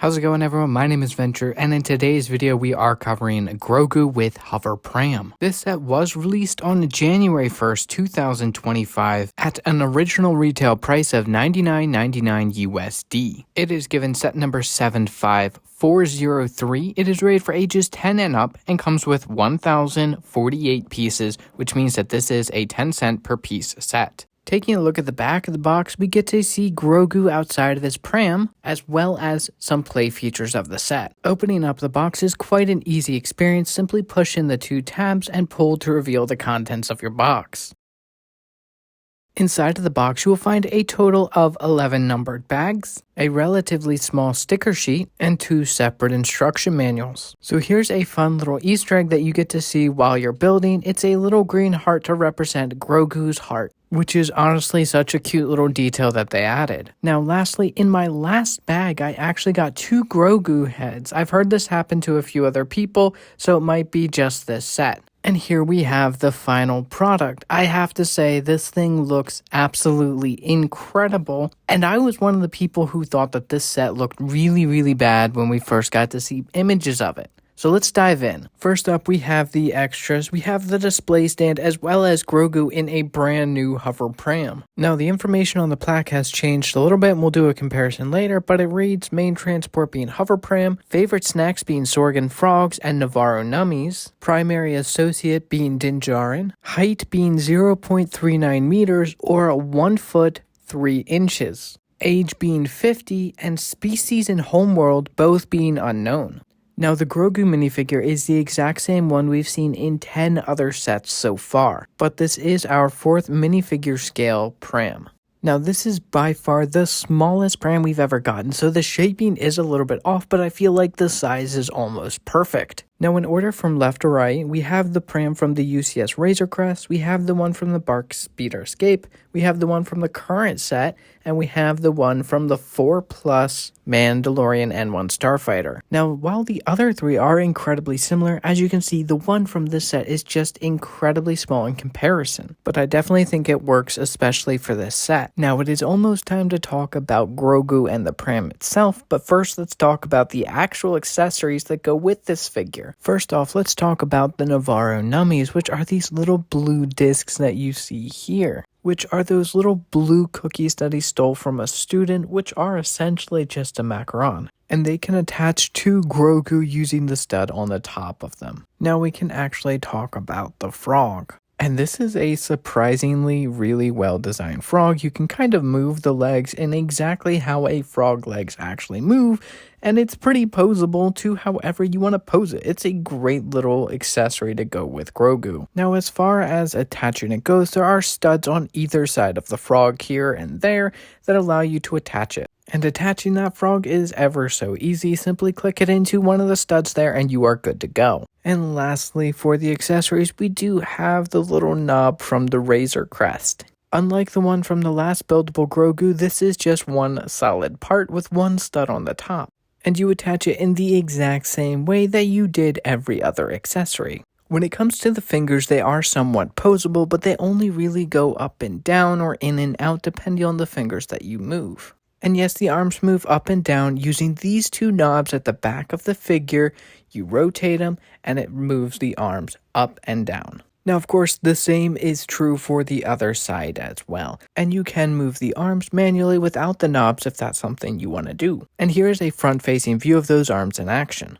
How's it going, everyone? My name is Venture, and in today's video we are covering Grogu with Hover Pram. This set was released on January 1st, 2025 at an original retail price of $99.99 USD. It is given set number 75403. It is rated for ages 10 and up and comes with 1,048 pieces, which means that this is a 10-cent per piece set. Taking a look at the back of the box, we get to see Grogu outside of his pram, as well as some play features of the set. Opening up the box is quite an easy experience. Simply push in the two tabs and pull to reveal the contents of your box. Inside of the box, you will find a total of 11 numbered bags, a relatively small sticker sheet, and 2 separate instruction manuals. So here's a fun little Easter egg that you get to see while you're building. It's a little green heart to represent Grogu's heart, which is honestly such a cute little detail that they added. Now lastly, in my last bag, I actually got 2 Grogu heads. I've heard this happen to a few other people, so it might be just this set. And here we have the final product. I have to say, this thing looks absolutely incredible. And I was one of the people who thought that this set looked really bad when we first got to see images of it. So let's dive in. First up, we have the extras. We have the display stand as well as Grogu in a brand new Hover Pram. Now, the information on the plaque has changed a little bit and we'll do a comparison later, but it reads main transport being Hover Pram, favorite snacks being Sorgan frogs and Navarro nummies, primary associate being Din Djarin, height being 0.39 meters or 1 foot 3 inches, age being 50, and species and homeworld both being unknown. Now, the Grogu minifigure is the exact same one we've seen in 10 other sets so far, but this is our 4th minifigure scale pram. Now, this is by far the smallest pram we've ever gotten, so the shaping is a little bit off, but I feel like the size is almost perfect. Now, in order from left to right, we have the pram from the UCS Razor Crest, we have the one from the Bark Speeder Escape, we have the one from the current set, and we have the one from the 4+ Mandalorian N1 Starfighter. Now, while the other 3 are incredibly similar, as you can see, the one from this set is just incredibly small in comparison, but I definitely think it works especially for this set. Now, it is almost time to talk about Grogu and the pram itself, but first let's talk about the actual accessories that go with this figure. First off, let's talk about the Navarro nummies, which are these little blue discs that you see here, which are those little blue cookies that he stole from a student, which are essentially just a macaron. And they can attach to Grogu using the stud on the top of them. Now we can actually talk about the frog. And this is a surprisingly really well designed frog. You can kind of move the legs in exactly how a frog legs actually move, and it's pretty posable to however you want to pose it. It's a great little accessory to go with Grogu. Now, as far as attaching it goes, there are studs on either side of the frog here and there that allow you to attach it. And attaching that frog is ever so easy. Simply click it into one of the studs there and you are good to go. And lastly, for the accessories, we do have the little knob from the Razor Crest. Unlike the one from the last buildable Grogu, this is just one solid part with one stud on the top. And you attach it in the exact same way that you did every other accessory. When it comes to the fingers, they are somewhat posable, but they only really go up and down or in and out depending on the fingers that you move. And yes, the arms move up and down using these 2 knobs at the back of the figure. You rotate them and it moves the arms up and down. Now, of course, the same is true for the other side as well. And you can move the arms manually without the knobs if that's something you want to do. And here is a front-facing view of those arms in action.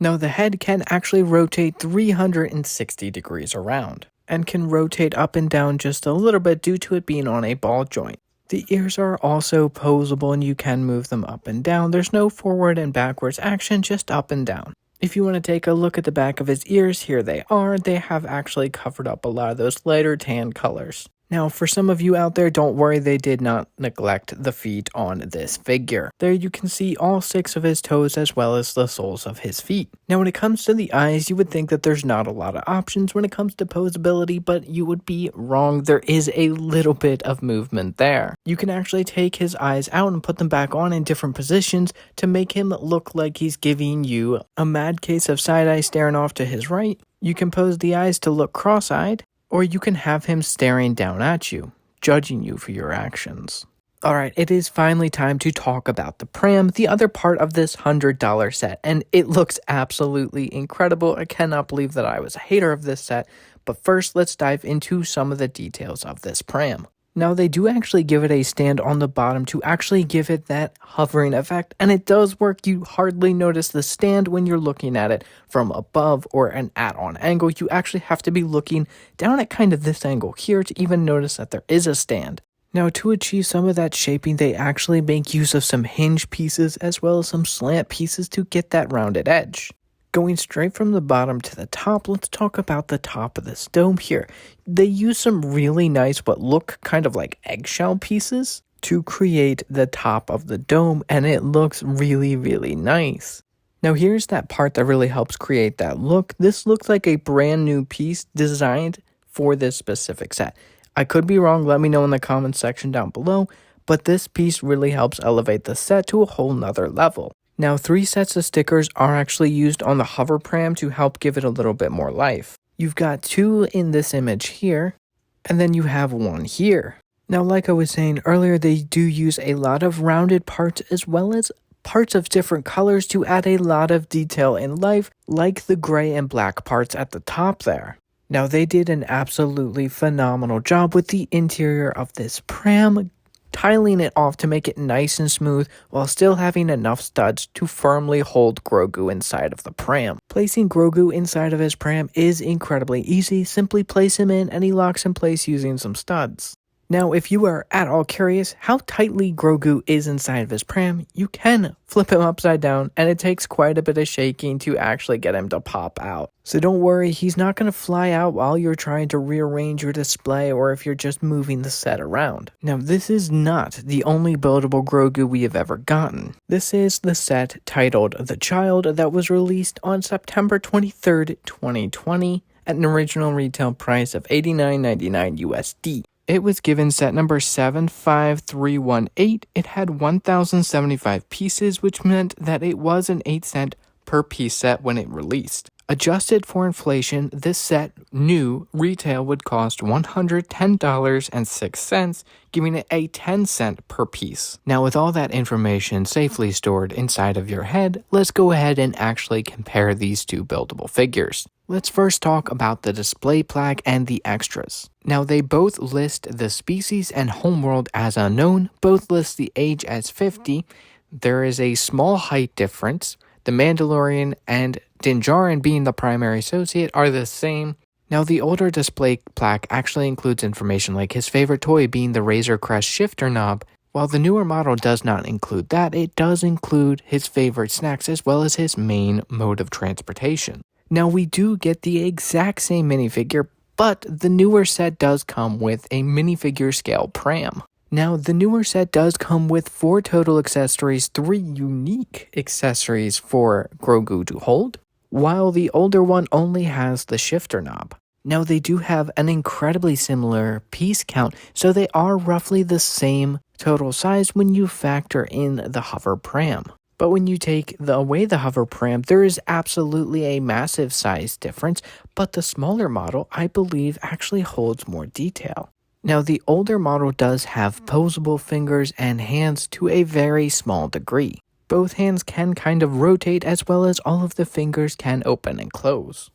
Now, the head can actually rotate 360 degrees around and can rotate up and down just a little bit due to it being on a ball joint. The ears are also posable and you can move them up and down. There's no forward and backwards action, just up and down. If you want to take a look at the back of his ears, here they are. They have actually covered up a lot of those lighter tan colors. Now, for some of you out there, don't worry, they did not neglect the feet on this figure. There you can see all 6 of his toes as well as the soles of his feet. Now, when it comes to the eyes, you would think that there's not a lot of options when it comes to posability, but you would be wrong. There is a little bit of movement there. You can actually take his eyes out and put them back on in different positions to make him look like he's giving you a mad case of side-eye staring off to his right. You can pose the eyes to look cross-eyed, or you can have him staring down at you, judging you for your actions. Alright, it is finally time to talk about the Pram, the other part of this $100 set, and it looks absolutely incredible. I cannot believe that I was a hater of this set, but first let's dive into some of the details of this Pram. Now they do actually give it a stand on the bottom to actually give it that hovering effect, and it does work. You hardly notice the stand when you're looking at it from above or an at-on angle. You actually have to be looking down at kind of this angle here to even notice that there is a stand. Now to achieve some of that shaping, they actually make use of some hinge pieces as well as some slant pieces to get that rounded edge. Going straight from the bottom to the top, let's talk about the top of this dome here. They use some really nice what look kind of like eggshell pieces to create the top of the dome, and it looks really, really nice. Now here's that part that really helps create that look. This looks like a brand new piece designed for this specific set. I could be wrong, let me know in the comments section down below, but this piece really helps elevate the set to a whole nother level. Now 3 sets of stickers are actually used on the Hover Pram to help give it a little bit more life. You've got 2 in this image here, and then you have 1 here. Now like I was saying earlier, they do use a lot of rounded parts as well as parts of different colors to add a lot of detail in life, like the gray and black parts at the top there. Now they did an absolutely phenomenal job with the interior of this Pram, tiling it off to make it nice and smooth while still having enough studs to firmly hold Grogu inside of the Pram. Placing Grogu inside of his Pram is incredibly easy. Simply place him in and he locks in place using some studs. Now, if you are at all curious how tightly Grogu is inside of his Pram, you can flip him upside down, and it takes quite a bit of shaking to actually get him to pop out. So don't worry, he's not going to fly out while you're trying to rearrange your display or if you're just moving the set around. Now, this is not the only buildable Grogu we have ever gotten. This is the set titled The Child that was released on September 23rd, 2020 at an original retail price of $89.99 USD. It was given set number 75318. It had 1,075 pieces, which meant that it was an 8 cent per piece set when it released. Adjusted for inflation, this set, new, retail would cost $110.06, giving it a 10 cent per piece. Now with all that information safely stored inside of your head, let's go ahead and actually compare these 2 buildable figures. Let's first talk about the display plaque and the extras. Now they both list the species and homeworld as unknown, both list the age as 50. There is a small height difference. The Mandalorian and Din Djarin being the primary associate are the same. Now the older display plaque actually includes information like his favorite toy being the Razor Crest shifter knob. While the newer model does not include that, it does include his favorite snacks as well as his main mode of transportation. Now we do get the exact same minifigure, but the newer set does come with a minifigure scale Pram. Now the newer set does come with 4 total accessories, 3 unique accessories for Grogu to hold, while the older one only has the shifter knob. Now they do have an incredibly similar piece count, so they are roughly the same total size when you factor in the Hover Pram. But when you take away the Hover Pram, there is absolutely a massive size difference, but the smaller model, I believe, actually holds more detail. Now, the older model does have posable fingers and hands to a very small degree. Both hands can kind of rotate as well as all of the fingers can open and close.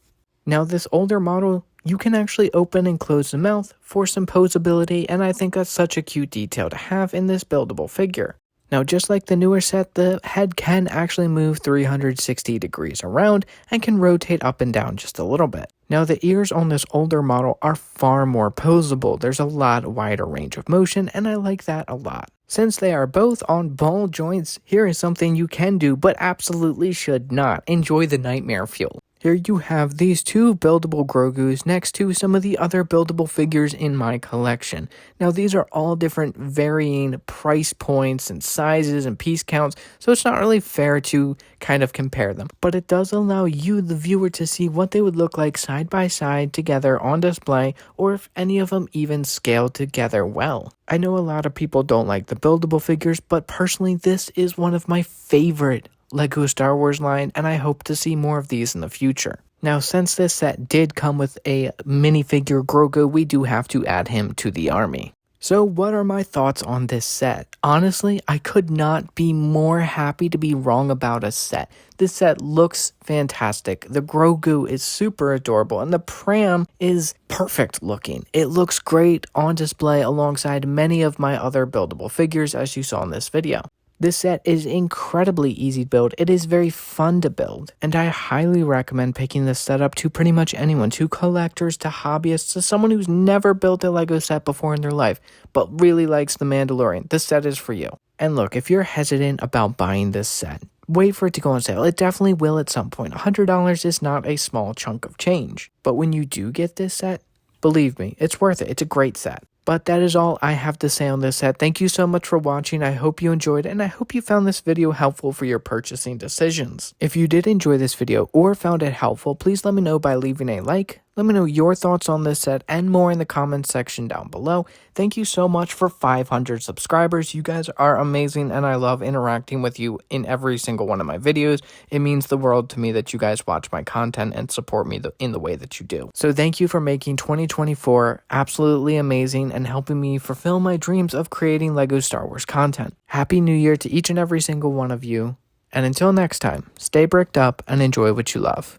Now, this older model, you can actually open and close the mouth for some posability, and I think that's such a cute detail to have in this buildable figure. Now, just like the newer set, the head can actually move 360 degrees around and can rotate up and down just a little bit. Now, the ears on this older model are far more posable. There's a lot wider range of motion, and I like that a lot. Since they are both on ball joints, here is something you can do but absolutely should not. Enjoy the nightmare fuel. Here you have these 2 buildable Grogus next to some of the other buildable figures in my collection. Now these are all different varying price points and sizes and piece counts, so it's not really fair to kind of compare them. But it does allow you, the viewer, to see what they would look like side by side together on display, or if any of them even scale together well. I know a lot of people don't like the buildable figures, but personally this is one of my favorite Lego Star Wars line, and I hope to see more of these in the future. Now, since this set did come with a minifigure Grogu, we do have to add him to the army. So what are my thoughts on this set? Honestly, I could not be more happy to be wrong about a set. This set looks fantastic. The Grogu is super adorable and the Pram is perfect looking. It looks great on display alongside many of my other buildable figures as you saw in this video. This set is incredibly easy to build, it is very fun to build, and I highly recommend picking this set up to pretty much anyone, to collectors, to hobbyists, to someone who's never built a LEGO set before in their life, but really likes The Mandalorian. This set is for you. And look, if you're hesitant about buying this set, wait for it to go on sale. It definitely will at some point. $100 is not a small chunk of change, but when you do get this set, believe me, it's worth it. It's a great set. But that is all I have to say on this set. Thank you so much for watching. I hope you enjoyed and I hope you found this video helpful for your purchasing decisions. If you did enjoy this video or found it helpful, please let me know by leaving a like. Let me know your thoughts on this set and more in the comments section down below. Thank you so much for 500 subscribers. You guys are amazing and I love interacting with you in every single one of my videos. It means the world to me that you guys watch my content and support me in the way that you do. So thank you for making 2024 absolutely amazing and helping me fulfill my dreams of creating LEGO Star Wars content. Happy New Year to each and every single one of you. And until next time, stay bricked up and enjoy what you love.